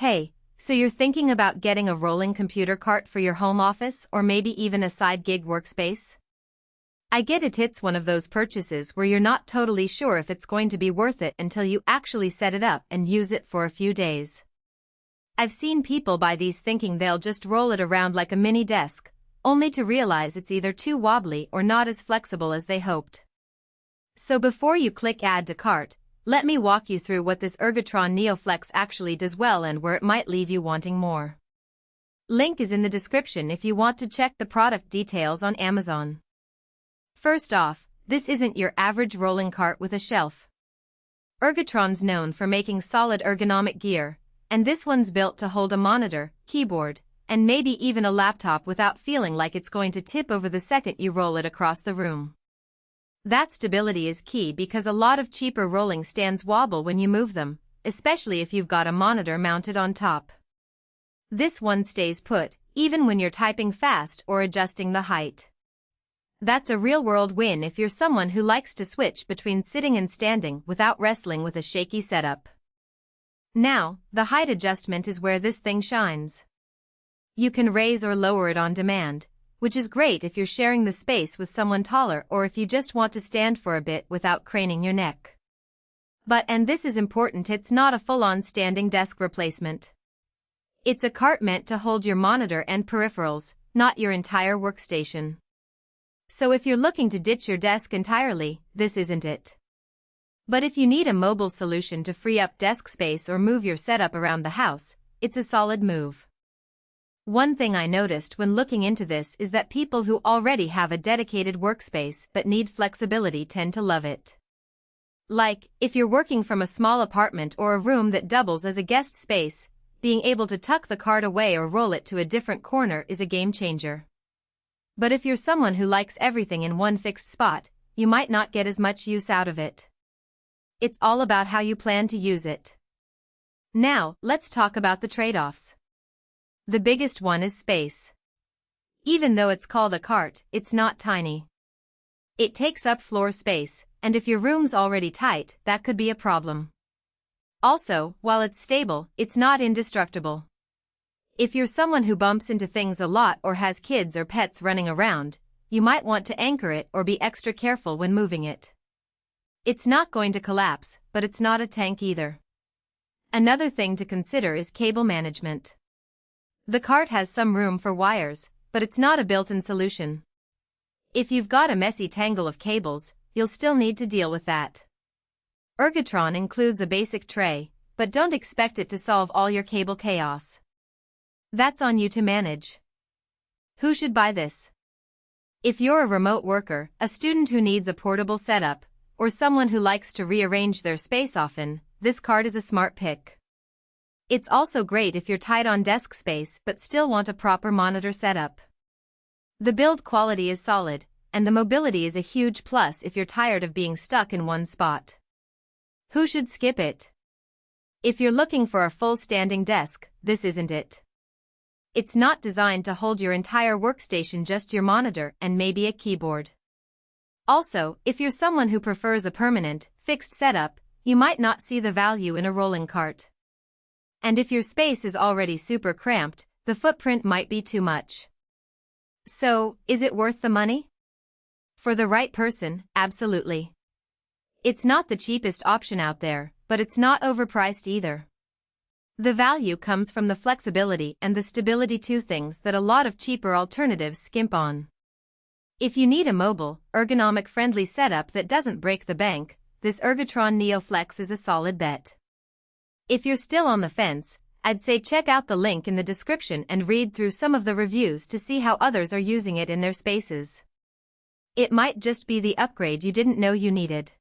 Hey, so you're thinking about getting a rolling computer cart for your home office or maybe even a side gig workspace? I get it, it's one of those purchases where you're not totally sure if it's going to be worth it until you actually set it up and use it for a few days. I've seen people buy these thinking they'll just roll it around like a mini desk, only to realize it's either too wobbly or not as flexible as they hoped. So before you click Add to Cart, let me walk you through what this Ergotron NeoFlex actually does well and where it might leave you wanting more. Link is in the description if you want to check the product details on Amazon. First off, this isn't your average rolling cart with a shelf. Ergotron's known for making solid ergonomic gear, and this one's built to hold a monitor, keyboard, and maybe even a laptop without feeling like it's going to tip over the second you roll it across the room. That stability is key because a lot of cheaper rolling stands wobble when you move them, especially if you've got a monitor mounted on top. This one stays put, even when you're typing fast or adjusting the height. That's a real-world win if you're someone who likes to switch between sitting and standing without wrestling with a shaky setup. Now, the height adjustment is where this thing shines. You can raise or lower it on demand, which is great if you're sharing the space with someone taller or if you just want to stand for a bit without craning your neck. But, and this is important, it's not a full-on standing desk replacement. It's a cart meant to hold your monitor and peripherals, not your entire workstation. So if you're looking to ditch your desk entirely, this isn't it. But if you need a mobile solution to free up desk space or move your setup around the house, it's a solid move. One thing I noticed when looking into this is that people who already have a dedicated workspace but need flexibility tend to love it. Like, if you're working from a small apartment or a room that doubles as a guest space, being able to tuck the cart away or roll it to a different corner is a game changer. But if you're someone who likes everything in one fixed spot, you might not get as much use out of it. It's all about how you plan to use it. Now, let's talk about the trade-offs. The biggest one is space. Even though it's called a cart, it's not tiny. It takes up floor space, and if your room's already tight, that could be a problem. Also, while it's stable, it's not indestructible. If you're someone who bumps into things a lot or has kids or pets running around, you might want to anchor it or be extra careful when moving it. It's not going to collapse, but it's not a tank either. Another thing to consider is cable management. The cart has some room for wires, but it's not a built-in solution. If you've got a messy tangle of cables, you'll still need to deal with that. Ergotron includes a basic tray, but don't expect it to solve all your cable chaos. That's on you to manage. Who should buy this? If you're a remote worker, a student who needs a portable setup, or someone who likes to rearrange their space often, this cart is a smart pick. It's also great if you're tight on desk space but still want a proper monitor setup. The build quality is solid, and the mobility is a huge plus if you're tired of being stuck in one spot. Who should skip it? If you're looking for a full standing desk, this isn't it. It's not designed to hold your entire workstation, just your monitor and maybe a keyboard. Also, if you're someone who prefers a permanent, fixed setup, you might not see the value in a rolling cart. And if your space is already super cramped, the footprint might be too much. So, is it worth the money? For the right person, absolutely. It's not the cheapest option out there, but it's not overpriced either. The value comes from the flexibility and the stability, two things that a lot of cheaper alternatives skimp on. If you need a mobile, ergonomic-friendly setup that doesn't break the bank, this Ergotron NeoFlex is a solid bet. If you're still on the fence, I'd say check out the link in the description and read through some of the reviews to see how others are using it in their spaces. It might just be the upgrade you didn't know you needed.